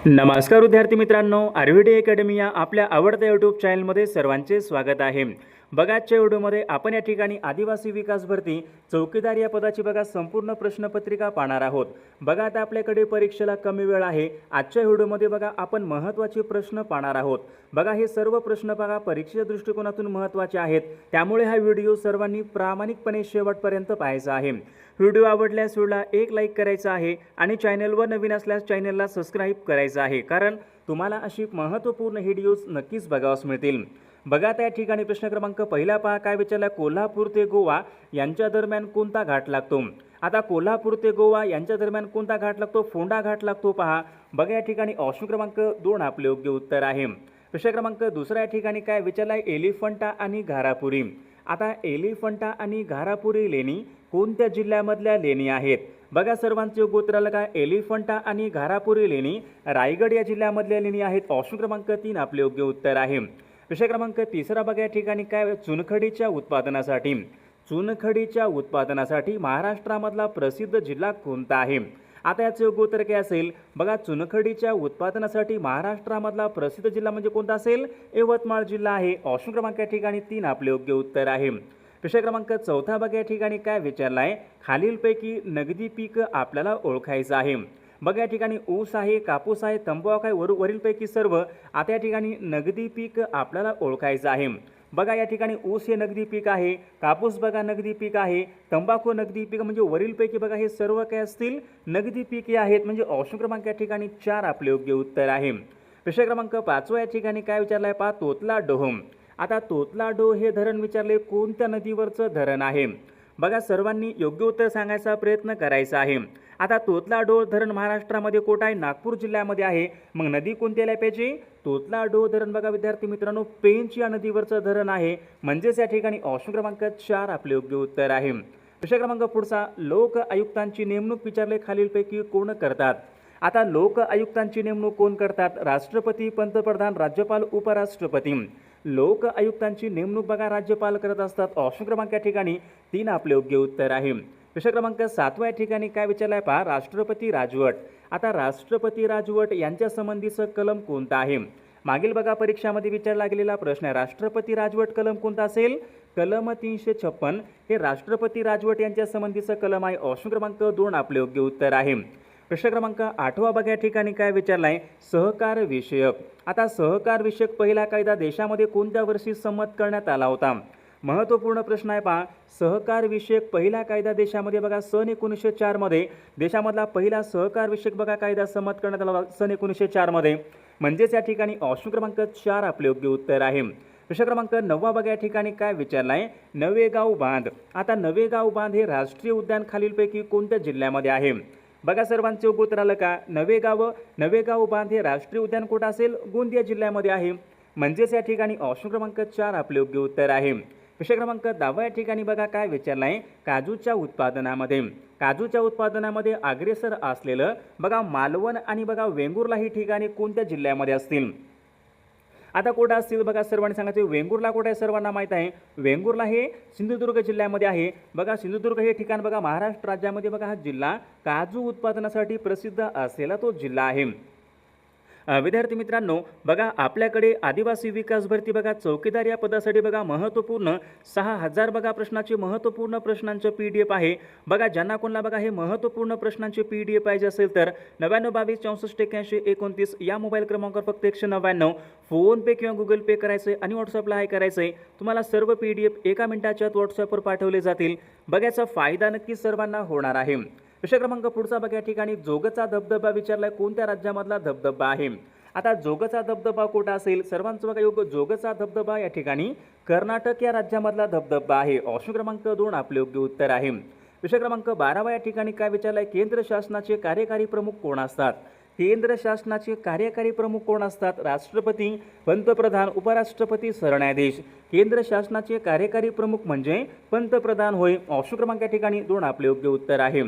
नमस्कार विद्यार्थी मित्रांनो, आरव्हीडी अकॅडमी या आपल्या आवडत्या यूट्यूब चॅनलमध्ये सर्वांचे स्वागत आहे। बघा, आजच्या व्हिडिओमध्ये आपण या ठिकाणी आदिवासी विकास भरती चौकीदार या पदाची बघा संपूर्ण प्रश्नपत्रिका पाहणार आहोत। बघा, आता आपल्याकडे परीक्षेला कमी वेळ आहे। आजच्या व्हिडिओमध्ये बघा आपण महत्त्वाचे प्रश्न पाहणार आहोत। बघा, हे सर्व प्रश्न बघा परीक्षेच्या दृष्टिकोनातून महत्त्वाचे आहेत, त्यामुळे हा व्हिडिओ सर्वांनी प्रामाणिकपणे शेवटपर्यंत पाहायचा आहे। व्हिडिओ आवडल्यास व्हिडिओला एक लाईक करायचा आहे आणि चॅनलवर नवीन असल्यास चॅनलला सबस्क्राईब करायचं आहे, कारण तुम्हाला अशी महत्त्वपूर्ण व्हिडिओज नक्कीच बघावास मिळतील। बघा, त्या ठिकाणी प्रश्न क्रमांक पहिला पहा, काय विचारला, कोल्हापूर ते गोवा यांच्या दरम्यान कोणता घाट लागतो। आता कोल्हापूर ते गोवा यांच्या दरम्यान कोणता घाट लागतो, फोंडा घाट लागतो पहा। बघा, या ठिकाणी ऑप्शन क्रमांक 2 आपले योग्य उत्तर आहे। प्रश्न क्रमांक दुसरा या ठिकाणी काय विचारलाय, एलिफंटा आणि घारापुरी। आता एलिफंटा आणि घारापुरी लेणी कोणत्या जिल्ह्यामधल्या लेणी आहेत। बघा, सर्वांचे योग्य उत्तर आलं काय, एलिफंटा आणि घारापुरी लेणी रायगड या जिल्ह्यामधल्या लेणी आहेत। ऑप्शन क्रमांक 3 आपले योग्य उत्तर आहे। विषय क्रमांक तिसरा बघा, या ठिकाणी काय, चुनखडीच्या उत्पादनासाठी महाराष्ट्रामधला प्रसिद्ध जिल्हा कोणता आहे। आता याचे योग्य उत्तर काय असेल, बघा, चुनखडीच्या उत्पादनासाठी महाराष्ट्रामधला प्रसिद्ध जिल्हा म्हणजे कोणता असेल, यवतमाळ जिल्हा आहे। ऑप्शन क्रमांक या ठिकाणी 3 आपले योग्य उत्तर आहे। विषय क्रमांक चौथा बघा, या ठिकाणी काय विचारलाय, खालीलपैकी नगदी पीक आपल्याला ओळखायचं आहे। बघा, या ठिकाणी ऊस आहे, कापूस आहे, तंबाखू आहे, वरीलपैकी सर्व। आता या ठिकाणी नगदी पीक आपल्याला ओळखायचं आहे। बघा, या ठिकाणी ऊस हे नगदी पीक आहे, कापूस बघा नगदी पीक आहे, तंबाखू नगदी पीक, म्हणजे वरीलपैकी बघा हे सर्व काय असतील, नगदी पीके आहेत। म्हणजे ऑप्शन क्रमांक या ठिकाणी 4 आपले योग्य उत्तर आहे। विषय क्रमांक 5 या ठिकाणी काय विचारलाय पहा, तोतलाडोह। आता तोतलाडोह हे धरण विचारले कोणत्या नदीवरचं धरण आहे। बघा, सर्वांनी योग्य उत्तर सांगायचा प्रयत्न करायचा आहे। आता तोतलाडोह धरण महाराष्ट्रामध्ये कुठे आहे, नागपूर जिल्ह्यामध्ये आहे। मग नदी कोणती आली पाहिजे, तोतलाडोह धरण बघा विद्यार्थी मित्रांनो पेंच या नदीवरचं धरण आहे। म्हणजेच या ठिकाणी ऑप्शन क्रमांक 4 आपले योग्य उत्तर आहे। विषय क्रमांक पुढचा, लोक आयुक्तांची नेमणूक विचारले खालीलपैकी कोण करतात। आता लोक आयुक्तांची नेमणूक कोण करतात, राष्ट्रपती, पंतप्रधान, राज्यपाल, उपराष्ट्रपती। लोक आयुक्तांची नेमणूक बघा राज्यपाल करत असतात। ऑप्शन क्रमांक या ठिकाणी 3 आपले योग्य उत्तर आहे। विषय क्रमांक 7 या ठिकाणी काय विचारलाय पहा, राष्ट्रपती राजवट। आता राष्ट्रपती राजवट यांच्या संबंधीचं कलम कोणतं आहे। मागील बघा परीक्षामध्ये विचारला गेलेला प्रश्न आहे, राष्ट्रपती राजवट कलम कोणता असेल, कलम 356 हे राष्ट्रपती राजवट यांच्या संबंधीचं कलम आहे। ऑप्शन क्रमांक 2 आपले योग्य उत्तर आहे। प्रश्न क्रमांक 8 बघा, या ठिकाणी काय विचारलाय, सहकार विषयक। आता सहकार विषयक पहिला कायदा देशामध्ये कोणत्या वर्षी संमत करण्यात आला होता। महत्त्वपूर्ण प्रश्न आहे पहा, सहकार विषयक पहिला कायदा देशामध्ये बघा सन 1904 मध्ये देशामधला पहिला सहकार विषयक बघा कायदा संमत करण्यात आला सन 1904 मध्ये। म्हणजेच या ठिकाणी ऑप्शन क्रमांक 4 आपले योग्य उत्तर आहे। प्रश्न क्रमांक 9 बघा, या ठिकाणी काय विचारलाय, नवेगाव बांध। आता नवेगाव बांध हे राष्ट्रीय उद्यान खालीलपैकी कोणत्या जिल्ह्यामध्ये आहे। बघा, सर्वांचे योग्य उत्तर आलं का, नवेगाव बांध हे राष्ट्रीय उद्यान कुठं असेल, गोंदिया जिल्ह्यामध्ये आहे। म्हणजेच या ठिकाणी ऑप्शन क्रमांक 4 आपले योग्य उत्तर आहे। विषय क्रमांक 10 या ठिकाणी बघा काय विचारलाय, काजूच्या उत्पादनामध्ये अग्रेसर असलेलं बघा मालवण आणि बघा वेंगुर्ला ही ठिकाणी कोणत्या जिल्ह्यामध्ये असतील। आता कुठं असतील बघा, सर्वांनी सांगायचे, वेंगुर्ला कुठे आहे, सर्वांना माहीत आहे, वेंगुर्ला हे सिंधुदुर्ग जिल्ह्यामध्ये आहे। बघा, सिंधुदुर्ग हे ठिकाण बघा महाराष्ट्र राज्यामध्ये बघा हा जिल्हा काजू उत्पादनासाठी प्रसिद्ध असलेला तो जिल्हा आहे। विद्यार्थी मित्रांनो, बघा आपल्याकडे आदिवासी विकास भरती बघा चौकीदार या पदासाठी बघा महत्त्वपूर्ण 6000 बघा महत्त्वपूर्ण प्रश्नांचं PDF आहे। बघा, ज्यांना कोणाला बघा हे महत्त्वपूर्ण प्रश्नांचे PDF पाहिजे असेल तर 9922 64 81 29 या मोबाईल क्रमांकावर फक्त 199 फोनपे किंवा गुगल पे करायचं आणि व्हॉट्सअपला हाय करायचं आहे। तुम्हाला सर्व PDF एका मिनिटाच्या व्हॉट्सअपवर पाठवले जातील। बघायचा फायदा नक्की सर्वांना होणार आहे। विषय क्रमांक पुढचा बघा, या ठिकाणी जोगचा धबधबा विचारलाय कोणत्या राज्यामधला धबधबा आहे। आता जोगचा धबधबा कुठं असेल, सर्वांचं बघा योग्य, जोगचा धबधबा या ठिकाणी कर्नाटक या राज्यामधला धबधबा आहे। ऑप्शन क्रमांक 2 आपले योग्य उत्तर आहे। विषय क्रमांक 12 या ठिकाणी काय विचारलाय, केंद्र शासनाचे कार्यकारी प्रमुख कोण असतात। केंद्र शासनाचे कार्यकारी प्रमुख कोण असतात, राष्ट्रपती, पंतप्रधान, उपराष्ट्रपती, सरन्यायाधीश। केंद्र शासनाचे कार्यकारी प्रमुख म्हणजे पंतप्रधान होय। ऑप्शन क्रमांक या ठिकाणी 2 आपले योग्य उत्तर आहे।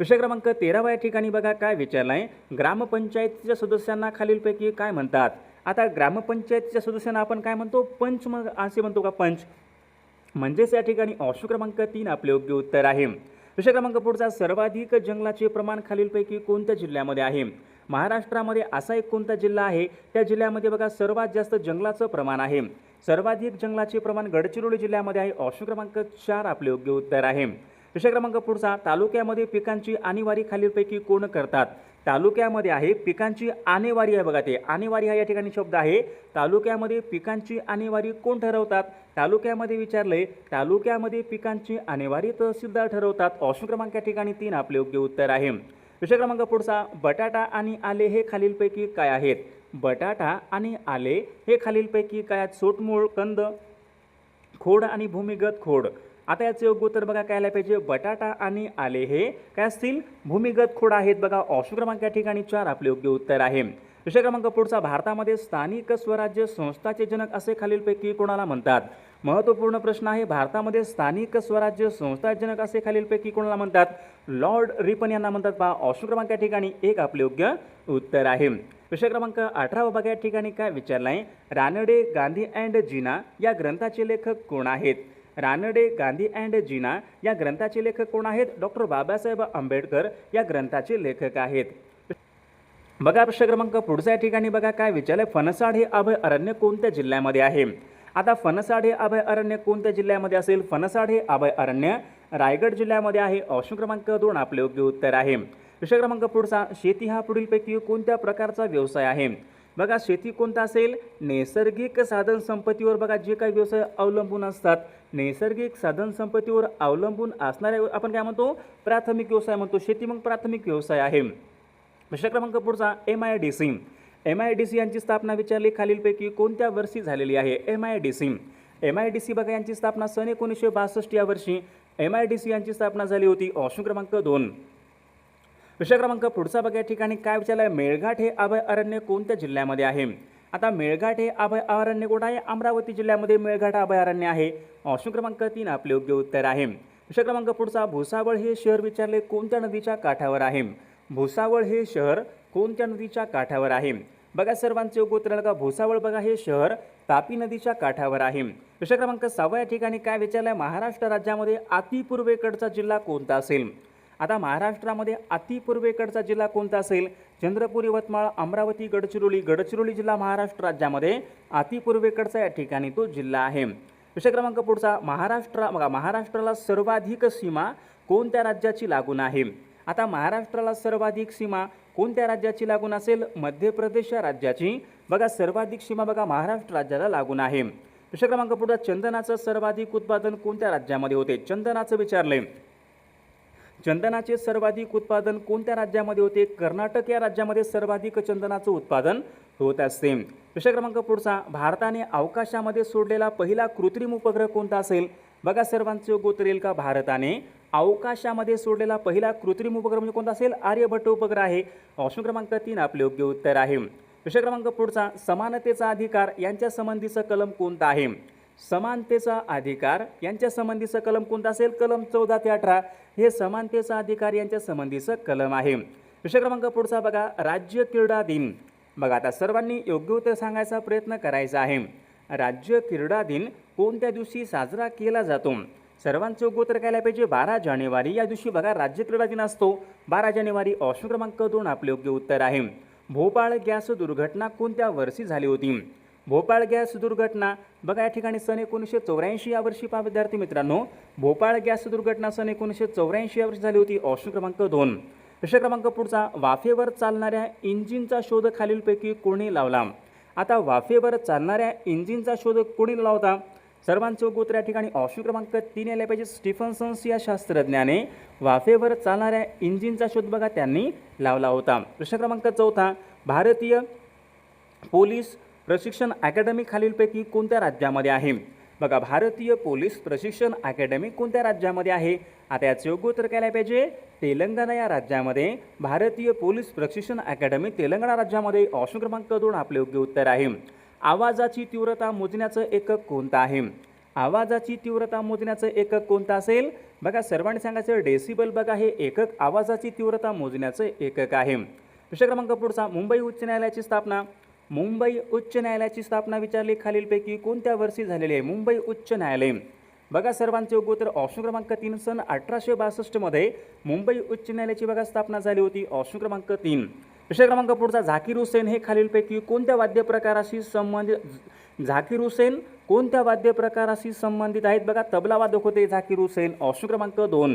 विषय क्रमांक 13 या ठिकाणी बघा काय विचारलाय, ग्रामपंचायतीच्या सदस्यांना खालीलपैकी काय म्हणतात। आता ग्रामपंचायतीच्या सदस्यांना आपण काय म्हणतो, पंच असे म्हणतो का, पंच। म्हणजेच या ठिकाणी ऑप्शन क्रमांक 3 आपले योग्य उत्तर आहे। विषय क्रमांक पुढचा, सर्वाधिक जंगलाचे प्रमाण खालीलपैकी कोणत्या जिल्ह्यामध्ये आहे। महाराष्ट्रामध्ये असा एक कोणता जिल्हा आहे त्या जिल्ह्यामध्ये बघा सर्वात जास्त जंगलाचं प्रमाण आहे? सर्वाधिक जंगलाचे प्रमाण गडचिरोली जिल्ह्यामध्ये आहे. ऑप्शन क्रमांक 4 आपले योग्य उत्तर आहे. विषय क्रमांक पुढचा, तालुक्यामध्ये पिकांची आणीवारी खालीलपैकी कोण करतात? तालुक्यामध्ये आहे पिकांची आणेवारी आहे बघा, ते आणेवारी हा या ठिकाणी शब्द आहे. तालुक्यामध्ये पिकांची आणेवारी कोण ठरवतात? तालुक्यामध्ये विचारले, तालुक्यामध्ये पिकांची आणेवारी तहसीलदार ठरवतात. ऑप्शन क्रमांक या ठिकाणी 3 आपले योग्य उत्तर आहे. विषय क्रमांक पुढचा, बटाटा आणि आले हे खालीलपैकी काय आहेत? बटाटा आणि आले हे खालीलपैकी काय आहेत? सोटमूळ, कंद, खोड आणि भूमिगत खोड. आता याचे योग्य उत्तर बघा काय आलं पाहिजे? बटाटा आणि आले हे काय असतील? भूमिगत खोड आहेत बघा. ऑप्शन क्रमांक या ठिकाणी 4 आपले योग्य उत्तर आहे. विषय क्रमांक पुढचा, भारतामध्ये स्थानिक स्वराज्य संस्थाचे जनक असे खालीलपैकी कोणाला म्हणतात? महत्त्वपूर्ण प्रश्न आहे. भारतामध्ये स्थानिक स्वराज्य संस्था जनक असे खालीलपैकी कोणाला म्हणतात? लॉर्ड रिपन यांना म्हणतात पहा. ऑप्शन क्रमांक या ठिकाणी 1 आपले योग्य उत्तर आहे. विषय क्रमांक 18 बघा या ठिकाणी काय विचारलं आहे? रानडे, गांधी अँड जीना या ग्रंथाचे लेखक कोण आहेत? रानडे, गांधी अँड जीना या ग्रंथाचे लेखक कोण आहेत? डॉक्टर बाबासाहेब आंबेडकर या ग्रंथाचे लेखक आहेत. बघा प्रश्न क्रमांक पुढच्या ठिकाणी बघा काय विचारले? फणसाड हे अभय अरण्य कोणत्या जिल्ह्यामध्ये आहे? आता फणसाड हे अभय अरण्य कोणत्या जिल्ह्यामध्ये असेल? फणसाड हे अभय अरण्य रायगड जिल्ह्यामध्ये आहे. ऑप्शन क्रमांक 2 आपले योग्य उत्तर आहे. विषय क्रमांक पुढचा, शेती हा पुढीलपैकी कोणत्या प्रकारचा व्यवसाय आहे? बघा शेती कोणता असेल? नैसर्गिक साधन संपत्तीवर बघा जे काही व्यवसाय अवलंबून असतात, नैसर्गिक साधन संपत्तीवर अवलंबून असणारे आपण काय म्हणतो? प्राथमिक व्यवसाय म्हणतो. शेती मग प्राथमिक व्यवसाय आहे. विषय क्रमांक पुढचा, MIDC. MIDC यांची स्थापना विचारली खालीलपैकी कोणत्या वर्षी झालेली आहे? MIDC बघा यांची स्थापना सन 1962 या वर्षी MIDC यांची स्थापना झाली होती. ऑप्शन क्रमांक 2. विषय क्रमांक पुढचा बघा या ठिकाणी काय विचारलं आहे? मेळघाट हे अभय अरण्य कोणत्या जिल्ह्यामध्ये आहे? आता मेळघाट हे अभय अरण्य कुठं आहे? अमरावती जिल्ह्यामध्ये मेळघाट अभय अरण्य आहे. ऑप्शन क्रमांक 3 आपले योग्य उत्तर आहे. विषय क्रमांक पुढचा, भुसावळ हे शहर विचारले कोणत्या नदीच्या काठावर आहे? भुसावळ हे शहर कोणत्या नदीच्या काठावर आहे? बघा सर्वांचे योग्य उत्तर बघा. भुसावळ बघा हे शहर तापी नदीच्या काठावर आहे. विषय क्रमांक 6 या ठिकाणी काय विचारलं आहे? महाराष्ट्र राज्यामध्ये अतिपूर्वेकडचा जिल्हा कोणता असेल? आता महाराष्ट्रामध्ये अतिपूर्वेकडचा जिल्हा कोणता असेल? चंद्रपूर, यवतमाळ, अमरावती, गडचिरोली. गडचिरोली जिल्हा महाराष्ट्र राज्यामध्ये अतिपूर्वेकडचा या ठिकाणी तो जिल्हा आहे. विषय क्रमांक पुढचा, महाराष्ट्राला सर्वाधिक सीमा कोणत्या राज्याची लागून आहे? आता महाराष्ट्राला सर्वाधिक सीमा कोणत्या राज्याची लागून असेल? मध्य प्रदेश या राज्याची बघा सर्वाधिक सीमा बघा महाराष्ट्र राज्याला लागून आहे. विषय क्रमांक पुढचा, चंदनाचं सर्वाधिक उत्पादन कोणत्या राज्यामध्ये होते? चंदनाचं विचारले. चंदनाचे सर्वाधिक उत्पादन कोणत्या राज्यामध्ये होते? कर्नाटक या राज्यामध्ये सर्वाधिक चंदनाचं उत्पादन होत असते. विषय क्रमांक पुढचा, भारताने अवकाशामध्ये सोडलेला पहिला कृत्रिम उपग्रह कोणता असेल? बघा सर्वांचे योग्य उत्तर येईल का? भारताने अवकाशामध्ये सोडलेला पहिला कृत्रिम उपग्रह म्हणजे कोणता असेल? आर्यभट्ट उपग्रह आहे. ऑप्शन क्रमांक 3 आपले योग्य उत्तर आहे. विषय क्रमांक पुढचा, समानतेचा अधिकार यांच्या संबंधीचं कलम कोणता आहे? समानतेचा अधिकार यांच्या संबंधीचं कलम कोणता असेल? कलम 14 ते 18 हे समानतेचा अधिकार यांच्या संबंधीचं कलम आहे. विषय क्रमांक पुढचा बघा, राज्य क्रीडा दिन. बघा आता सर्वांनी योग्य उत्तर सांगायचा प्रयत्न करायचा आहे. राज्य क्रीडा दिन कोणत्या दिवशी साजरा केला जातो? सर्वांचे योग्य उत्तर काय पाहिजे? 12 जानेवारी या दिवशी बघा राज्य क्रीडा दिन असतो. 12 जानेवारी. ऑप्शन क्रमांक 2 आपले योग्य उत्तर आहे. भोपाळ गॅस दुर्घटना कोणत्या वर्षी झाली होती? भोपाळ गॅस दुर्घटना बघा या ठिकाणी सन 1984 या वर्षी पहा विद्यार्थी मित्रांनो, भोपाळ गॅस दुर्घटना सन 1984 या वर्षी झाली होती. ऑप्शन क्रमांक 2. विषय क्रमांक पुढचा, वाफेवर चालणाऱ्या इंजिनचा शोध खालीलपैकी कोणी लावला? आता वाफेवर चालणाऱ्या इंजिनचा शोध कोणी लावला होता? सर्वांचे योग्य उत्तर या ठिकाणी ऑप्शन क्रमांक 3 यायला पाहिजे. स्टीफन्सन या शास्त्रज्ञाने वाफेवर चालणाऱ्या इंजिनचा शोध बघा त्यांनी लावला होता. प्रश्न क्रमांक 4, भारतीय पोलीस प्रशिक्षण अकॅडमी खालीलपैकी कोणत्या राज्यामध्ये आहे? बघा भारतीय पोलीस प्रशिक्षण अकॅडमी कोणत्या राज्यामध्ये आहे? आता याचे योग्य उत्तर काय पाहिजे? तेलंगणा या राज्यामध्ये भारतीय पोलीस प्रशिक्षण अकॅडमी तेलंगणा राज्यामध्ये. ऑप्शन क्रमांक 2 आपले योग्य उत्तर आहे. आवाजाची तीव्रता मोजण्याचं एकक कोणतं आहे? आवाजाची तीव्रता मोजण्याचं एकक कोणतं असेल? बघा सर्वांनी सांगायचं डेसिबल बघा हे एकक आवाजाची तीव्रता मोजण्याचं एकक आहे. विषय क्रमांक पुढचा, मुंबई उच्च न्यायालयाची स्थापना. मुंबई उच्च न्यायालयाची स्थापना विचारली खालीलपैकी कोणत्या वर्षी झालेली आहे? मुंबई उच्च न्यायालय बघा सर्वांचे योग्य उत्तर ऑप्शन क्रमांक 3 सन 1862 मध्ये मुंबई उच्च न्यायालयाची बघा स्थापना झाली होती. ऑप्शन क्रमांक 3. विषय क्रमांक पुढचा झाकीर हुसेन हे खालीलपैकी कोणत्या वाद्य प्रकाराशी संबंधित झाकीर हुसेन कोणत्या वाद्य प्रकाराशी संबंधित आहेत बघा तबला वादक होते झाकीर हुसेन ऑप्शन क्रमांक 2.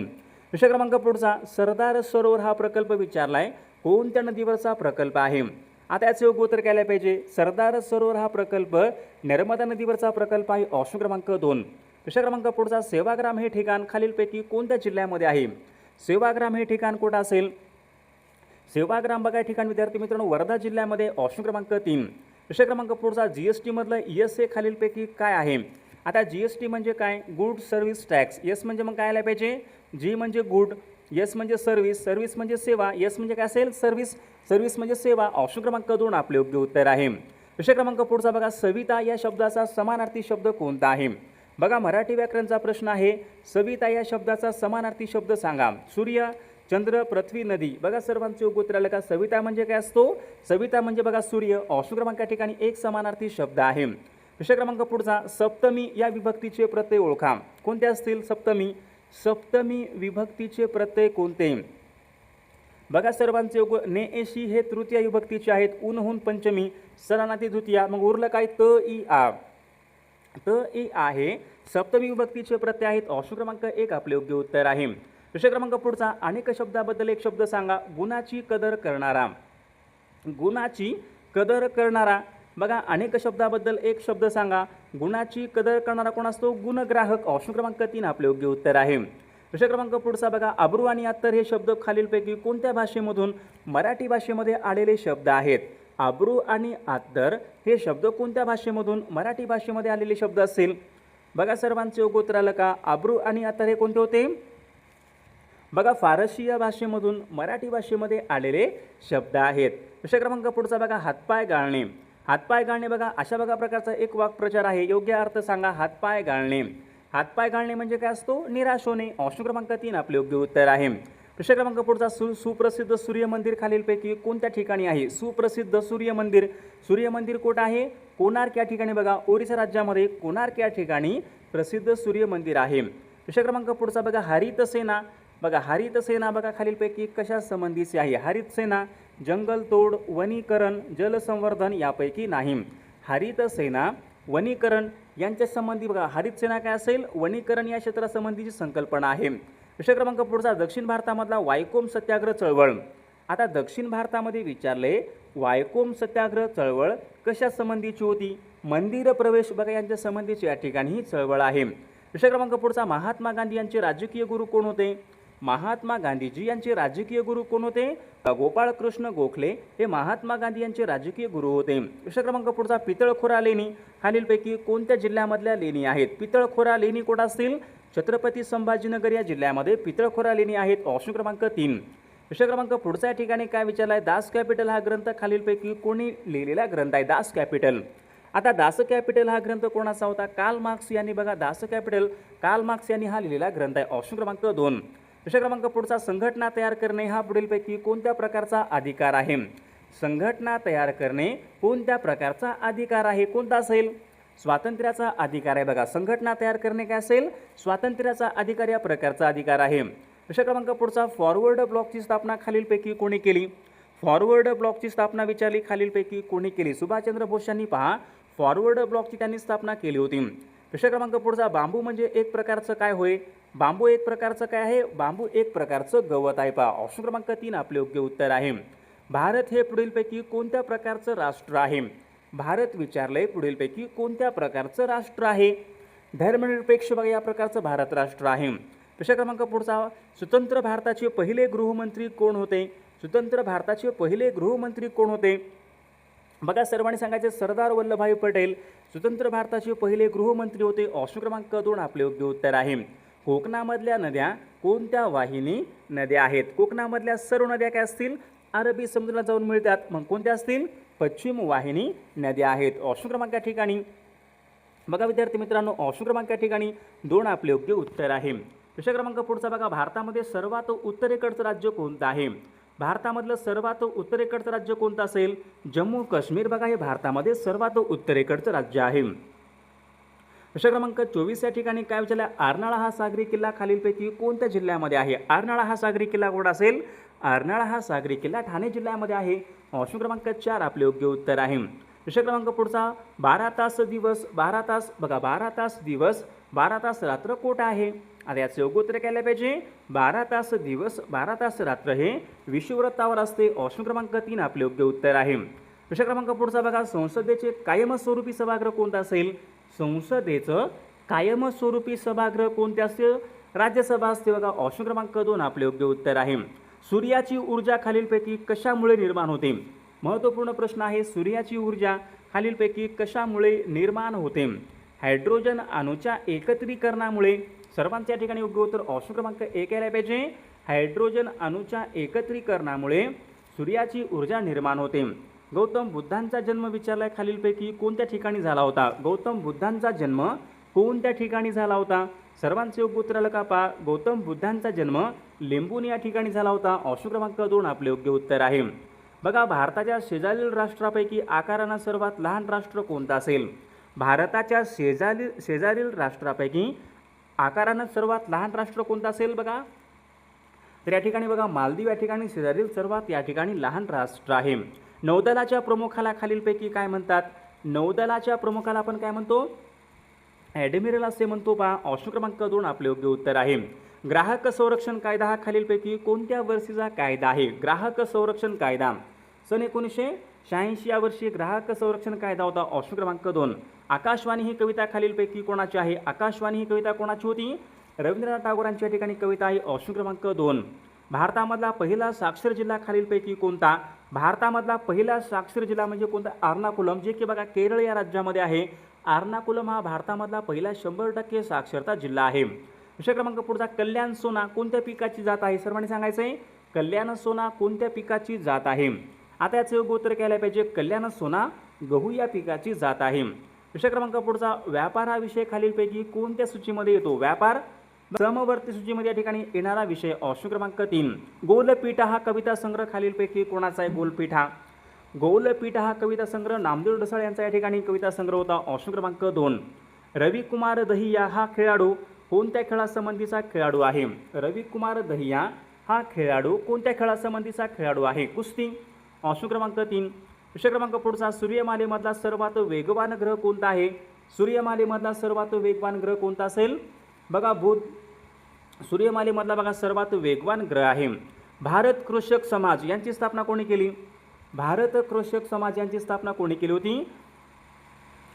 विषय क्रमांक पुढचा सरदार सरोवर हा प्रकल्प विचारलाय कोणत्या नदीवरचा प्रकल्प आहे. आता याचे योग्य उत्तर काय पाहिजे. सरदार सरोवर हा प्रकल्प नर्मदा नदीवरचा प्रकल्प आहे ऑप्शन क्रमांक 2. विषय क्रमांक पुढचा सेवाग्राम हे ठिकाण खालीलपैकी कोणत्या जिल्ह्यामध्ये आहे. सेवाग्राम हे ठिकाण कुठं असेल. सेवाग्राम बघा ठिकाण विद्यार्थी मित्रांनो वर्धा जिल्ह्यामध्ये ऑप्शन क्रमांक 3. विषय क्रमांक पुढचा जीएसटी मधलं एस हे खालीलपैकी काय आहे. आता जीएसटी म्हणजे काय गुड सर्व्हिस टॅक्स. एस म्हणजे मग काय आला पाहिजे. जी म्हणजे गुड, एस म्हणजे सर्व्हिस, सर्व्हिस म्हणजे सेवा, एस म्हणजे काय असेल सर्व्हिस, सर्व्हिस म्हणजे सेवा. ऑप्शन क्रमांक 2 आपले योग्य उत्तर आहे. विषय क्रमांक पुढचा बघा सविता या शब्दाचा समानार्थी शब्द कोणता आहे. बघा मराठी व्याकरणचा प्रश्न आहे. सविता या शब्दाचा समानार्थी शब्द सांगा. सूर्य, चंद्र, पृथ्वी, नदी. बघा सर्वांचे योग्य उत्तर आलं का. सविता म्हणजे काय असतो. सविता म्हणजे बघा सूर्य. ऑप्शन क्रमांक या ठिकाणी एक समानार्थी शब्द आहे. विषय क्रमांक पुढचा सप्तमी या विभक्तीचे प्रत्यय ओळखा. कोणते असतील सप्तमी. सप्तमी विभक्तीचे प्रत्यय कोणते. बघा सर्वांचे योग्य नेएशी हे तृतीय विभक्तीचे आहेत. उनहून पंचमी, सरानाती द्वितीया. मग उरलं काय त इ आ. त इ आहे सप्तमी विभक्तीचे प्रत्यय आहेत. ऑप्शन क्रमांक 1 आपले योग्य उत्तर आहे. विषय क्रमांक पुढचा अनेक शब्दाबद्दल एक शब्द सांगा. गुणाची कदर करणारा. गुणाची कदर करणारा. बघा अनेक शब्दाबद्दल एक शब्द सांगा. गुणाची कदर करणारा कोण असतो. गुणग्राहक. ऑप्शन क्रमांक 3 आपले योग्य उत्तर आहे. विषय क्रमांक पुढचा बघा अब्रू आणि अत्तर हे शब्द खालीलपैकी कोणत्या भाषेमधून मराठी भाषेमध्ये आलेले शब्द आहेत. अब्रू आणि अत्तर हे शब्द कोणत्या भाषेमधून मराठी भाषेमध्ये आलेले शब्द असेल. बघा सर्वांचे योग्य उत्तर आलं का. अब्रू आणि अत्तर हे कोणते होते. बघा फारसी या भाषेमधून मराठी भाषेमध्ये आलेले शब्द आहेत. विषय क्रमांक पुढचा बघा हातपाय गाळणे. हातपाय गाळणे बघा अशा बघा प्रकारचा एक वाक्प्रचार आहे. योग्य अर्थ सांगा. हातपाय गाळणे. हातपाय गाळणे म्हणजे काय असतो निराश होणे. ऑप्शन क्रमांक 3 आपले योग्य उत्तर आहे. विषय क्रमांक पुढचा सुप्रसिद्ध सूर्य मंदिर खालीलपैकी कोणत्या ठिकाणी आहे. सुप्रसिद्ध सूर्य मंदिर. सूर्य मंदिर कुठं आहे. कोणार्क या ठिकाणी. बघा ओरिसा राज्यामध्ये कोणार्क या ठिकाणी प्रसिद्ध सूर्य मंदिर आहे. विषय क्रमांक पुढचा बघा हरित सेना. बघा हरित सेना बघा खालीलपैकी कशा संबंधीची आहे. हरित सेना जंगलतोड, वनीकरण, जलसंवर्धन यापैकी नाही. हरित सेना वनीकरण यांच्या संबंधी बघा हरित सेना काय असेल वनीकरण या क्षेत्रासंबंधीची संकल्पना आहे. विषय क्रमांक पुढचा दक्षिण भारतामधला वायकोम सत्याग्रह चळवळ. आता दक्षिण भारतामध्ये विचारले वायकोम सत्याग्रह चळवळ कशा संबंधीची होती. मंदिर प्रवेश बघा यांच्या संबंधीची या ठिकाणी ही चळवळ आहे. विषय क्रमांक पुढचा महात्मा गांधी यांचे राजकीय गुरु कोण होते. महात्मा गांधीजी यांचे राजकीय गुरु कोण होते. गोपाळकृष्ण गोखले हे महात्मा गांधी यांचे राजकीय गुरु होते. विषय क्रमांक पुढचा पितळखोरा लेणी खालीलपैकी कोणत्या जिल्ह्यामधल्या लेणी आहेत. पितळखोरा लेणी कोण असतील. छत्रपती संभाजीनगर या जिल्ह्यामध्ये पितळखोरा लेणी आहेत. ऑप्शन क्रमांक 3. विषय क्रमांक पुढच्या ठिकाणी काय विचारलाय. दास कॅपिटल हा ग्रंथ खालीलपैकी कोणी लिहिलेला ग्रंथ आहे. दास कॅपिटल. आता दास कॅपिटल हा ग्रंथ कोणाचा होता. कार्ल मार्क्स यांनी बघा दास कॅपिटल कार्ल मार्क्स यांनी हा लिहिलेला ग्रंथ आहे. ऑप्शन क्रमांक 2. विषय क्रमांक पुढचा संघटना तयार करणे हा पुढीलपैकी कोणत्या प्रकारचा अधिकार आहे. संघटना तयार करणे कोणत्या प्रकारचा अधिकार आहे. कोणता असेल. स्वातंत्र्याचा अधिकार आहे. बघा संघटना तयार करणे काय असेल स्वातंत्र्याचा अधिकार या प्रकारचा अधिकार आहे. विषय क्रमांक पुढचा फॉरवर्ड ब्लॉकची स्थापना खालीलपैकी कोणी केली. फॉरवर्ड ब्लॉकची स्थापना विचारली खालीलपैकी कोणी केली. सुभाषचंद्र बोस यांनी पहा फॉरवर्ड ब्लॉकची त्यांनी स्थापना केली होती. विषय क्रमांक पुढचा बांबू म्हणजे एक प्रकारचं काय होय. बांबू एक प्रकारचं काय आहे. बांबू एक प्रकारचं गवत आहे. पहा ऑप्शन क्रमांक 3 आपले योग्य उत्तर आहे. भारत हे पुढीलपैकी कोणत्या प्रकारचं राष्ट्र आहे. भारत विचारलंय पुढीलपैकी कोणत्या प्रकारचं राष्ट्र आहे. धर्मनिरपेक्ष बघा या प्रकारचं भारत राष्ट्र आहे. विषय क्रमांक पुढचा स्वतंत्र भारताचे पहिले गृहमंत्री कोण होते. स्वतंत्र भारताचे पहिले गृहमंत्री कोण होते. बघा सर्वांनी सांगायचे सरदार वल्लभभाई पटेल स्वतंत्र भारताचे पहिले गृहमंत्री होते. ऑप्शन क्रमांक 2 आपले योग्य उत्तर आहे. कोकणामधल्या नद्या कोणत्या वाहिनी नद्या आहेत. कोकणामधल्या सर्व नद्या काय असतील अरबी समुद्राला जाऊन मिळतात. मग कोणत्या असतील पश्चिम वाहिनी नद्या आहेत. ऑप्शन क्रमांक या ठिकाणी बघा विद्यार्थी मित्रांनो ऑप्शन क्रमांक या ठिकाणी 2 आपले योग्य उत्तर आहे. विषय क्रमांक पुढचा बघा भारतामध्ये सर्वात उत्तरेकडचं राज्य कोणतं आहे. भारतामधलं सर्वात उत्तरेकडचं राज्य कोणतं असेल. जम्मू काश्मीर बघा हे भारतामध्ये सर्वात उत्तरेकडचं राज्य आहे. विषय क्रमांक 24 या ठिकाणी काय विचारलं. अर्नाळा हा सागरी किल्ला खालीलपैकी कोणत्या जिल्ह्यामध्ये आहे. अर्नाळा हा सागरी किल्ला कुठं असेल अर्नाळा हा सागरी किल्ला ठाणे जिल्ह्यामध्ये आहे. ऑप्शन क्रमांक 4 आपले योग्य उत्तर आहे. प्रश्न क्रमांक पुढचा 12 तास दिवस 12 तास बघा 12 तास दिवस 12 तास रात्र कोठे आहे. आता याचं योग्य उत्तर काय पाहिजे. 12 तास दिवस 12 तास रात्र हे विषुववृत्तावर असते. ऑप्शन क्रमांक 3 आपले योग्य उत्तर आहे. प्रश्न क्रमांक पुढचा बघा संसदेचे कायमस्वरूपी सभागृह कोणतं असेल. संसदेचं कायमस्वरूपी सभागृह कोणते असेल. राज्यसभा असते बघा. ऑप्शन क्रमांक 2 आपले योग्य उत्तर आहे. सूर्याची ऊर्जा खालीलपैकी कशामुळे निर्माण होते. महत्त्वपूर्ण प्रश्न आहे. सूर्याची ऊर्जा खालीलपैकी कशामुळे निर्माण होते. हायड्रोजन अणूच्या एकत्रीकरणामुळे. सर्वांच्या ठिकाणी योग्य उत्तर ऑप्शन क्रमांक 1 यायला पाहिजे. हायड्रोजन अणूच्या एकत्रीकरणामुळे सूर्याची ऊर्जा निर्माण होते. गौतम बुद्धांचा जन्म विचारलाय खालीलपैकी कोणत्या ठिकाणी झाला होता. गौतम बुद्धांचा जन्म कोणत्या ठिकाणी झाला होता. सर्वांचे योग्य उत्तर आलं का पहा. गौतम बुद्धांचा जन्म लिंबून या ठिकाणी झाला होता. ऑप्शन क्रमांक 2 आपले योग्य उत्तर आहे. बघा भारताच्या शेजारील राष्ट्रापैकी आकारानं सर्वात लहान राष्ट्र कोणतं असेल. भारताच्या शेजारील राष्ट्रापैकी आकारानं सर्वात लहान राष्ट्र कोणतं असेल बघा. तर या ठिकाणी बघा मालदीव या ठिकाणी शेजारील सर्वात या ठिकाणी लहान राष्ट्र आहे. नौदलाच्या प्रमुखाला खालीलपैकी काय म्हणतात. नौदलाच्या प्रमुखाला आपण काय म्हणतो. ॲडमिरल असे म्हणतो पहा. ऑप्शन क्रमांक 2 आपले योग्य उत्तर आहे. ग्राहक संरक्षण कायदा हा खालीलपैकी कोणत्या वर्षीचा कायदा आहे. ग्राहक संरक्षण कायदा सन 1986 या वर्षी ग्राहक संरक्षण कायदा होता. ऑप्शन क्रमांक 2. आकाशवाणी ही कविता खालीलपैकी कोणाची आहे. आकाशवाणी ही कविता कोणाची होती. रवींद्रनाथ टागोरांच्या ठिकाणी कविता आहे. ऑप्शन क्रमांक 2. भारतामधला पहिला साक्षर जिल्हा खालीलपैकी कोणता. भारतामधला पहिला साक्षर जिल्हा म्हणजे कोणता. एर्नाकुलम जे की बघा केरळ या राज्यामध्ये आहे. एर्नाकुलम हा भारतामधला पहिला 100% साक्षरता जिल्हा आहे. विषय क्रमांक पुढचा कल्याण सोना कोणत्या पिकाची जात आहे. सर्वांनी सांगायचं आहे. कल्याण सोना कोणत्या पिकाची जात आहे. आता याचं योग्य उत्तर केलं पाहिजे. कल्याण सोना गहू या पिकाची जात आहे. विषय क्रमांक पुढचा व्यापार हा विषय खालीलपैकी कोणत्या सूचीमध्ये येतो. व्यापार समवर्ती सूचीमध्ये या ठिकाणी येणारा विषय. ऑप्शन क्रमांक 3. गोलपीठा हा कविता संग्रह खालीलपैकी कोणाचा आहे. गोलपीठा गोलपीठा हा कविता संग्रह नामदेव ढसाळ यांचा या ठिकाणी कविता संग्रह होता. ऑप्शन क्रमांक 2. रविकुमार दहिया हा खेळाडू कोणत्या खेळासंबंधीचा खेळाडू आहे. रविकुमार दहिया हा खेळाडू कोणत्या खेळासंबंधीचा खेळाडू आहे. कुस्ती. ऑप्शन क्रमांक 3. विषय क्रमांक पुढचा सूर्यमालेमधला सर्वात वेगवान ग्रह कोणता आहे. सूर्यमालेमधला सर्वात वेगवान ग्रह कोणता असेल. बघा बुध सूर्यमालेमधला बघा सर्वात वेगवान ग्रह आहे. भारत कृषक समाज यांची स्थापना कोणी केली. भारत कृषक समाज यांची स्थापना कोणी केली होती.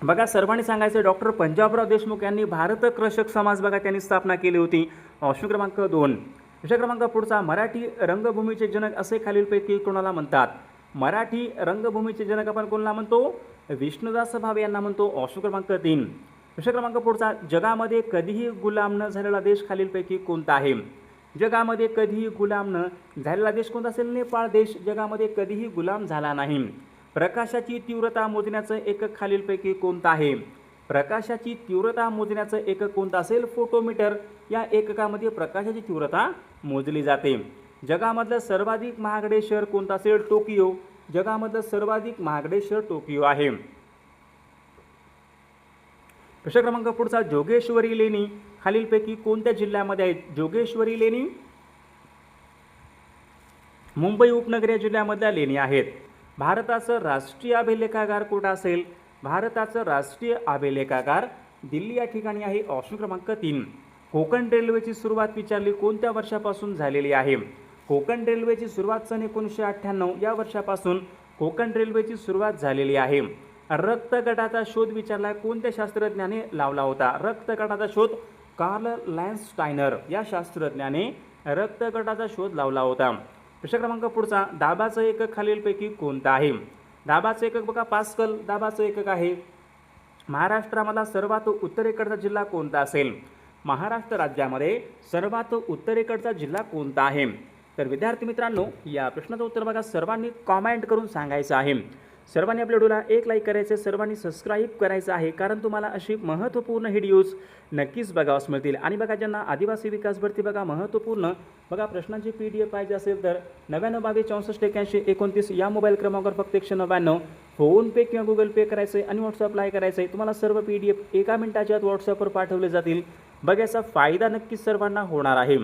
बघा सर्वांनी सांगायचं डॉक्टर पंजाबराव देशमुख यांनी भारत कृषक समाज बघा त्यांनी स्थापना केली होती. ऑप्शन क्रमांक 2. विषय क्रमांक पुढचा मराठी रंगभूमीचे जनक असे खालीलपैकी कोणाला म्हणतात. मराठी रंगभूमीचे जनक आपण कोणाला म्हणतो. विष्णुदास भावे यांना म्हणतो. ऑप्शन क्रमांक 3. विषय क्रमांक पुढचा जगामध्ये कधीही गुलाम न झालेला देश खालीलपैकी कोणता आहे. जगामध्ये कधीही गुलाम न झालेला देश कोणता असेल. नेपाळ देश जगामध्ये कधीही गुलाम झाला नाही. प्रकाशाची तीव्रता मोजण्याचं एकक खालीलपैकी कोणतं आहे. प्रकाशाची तीव्रता मोजण्याचं एकक कोणतं असेल. फोटोमीटर या एककामध्ये प्रकाशाची तीव्रता मोजली जाते. जगामधलं सर्वाधिक महागडे शहर कोणतं असेल. टोकियो जगामधलं सर्वाधिक महागडे शहर टोकियो आहे. प्रश्न क्रमांक पुढचा जोगेश्वरी लेणी खालीलपैकी कोणत्या जिल्ह्यामध्ये आहेत. जोगेश्वरी लेणी मुंबई उपनगर या जिल्ह्यामधल्या लेणी आहेत. भारताचं राष्ट्रीय अभिलेखागार कुठं असेल. भारताचं राष्ट्रीय अभिलेखागार दिल्ली या ठिकाणी आहे. ऑप्शन क्रमांक 3. कोकण रेल्वेची सुरुवात विचारली कोणत्या वर्षापासून झालेली आहे. कोकण रेल्वेची सुरुवात सन 1998 या वर्षापासून कोकण रेल्वेची सुरुवात झालेली आहे. रक्तगटाचा शोध विचारला कोणत्या शास्त्रज्ञाने लावला होता. रक्तगटाचा शोध कार्ल लॅन्डस्टायनर या शास्त्रज्ञाने रक्तगटाचा शोध लावला होता. प्रश्न क्रमांक पुढचा दाबाचं एकक खालीलपैकी कोणतं आहे. दाबाचं एकक बघा पास्कल दाबाचं एकक आहे. महाराष्ट्रामधला सर्वात उत्तरेकडचा जिल्हा कोणता असेल. महाराष्ट्र राज्यामध्ये सर्वात उत्तरेकडचा जिल्हा कोणता आहे. तर विद्यार्थी मित्रांनो या प्रश्नाचं उत्तर बघा सर्वांनी कॉमेंट करून सांगायचं आहे. सर्वांनी आपल्या व्हिडिओला एक लाईक करायचे. सर्वांनी सबस्क्राईब करायचं आहे कारण तुम्हाला अशी महत्त्वपूर्ण व्हिडिओज नक्कीच बघावास मिळतील. आणि बघा ज्यांना आदिवासी विकास भरती बघा महत्त्वपूर्ण बघा प्रश्नांची PDF पाहिजे असेल तर 99 22 64 81 29 या मोबाईल क्रमांकावर फक्त 199 फोनपे किंवा गुगल पे करायचं आहे आणि व्हॉट्सअपला करायचं आहे. तुम्हाला सर्व PDF 1 मिनिटाच्या आत व्हॉट्सअपवर पाठवले जातील. बघायचा फायदा नक्कीच सर्वांना होणार आहे.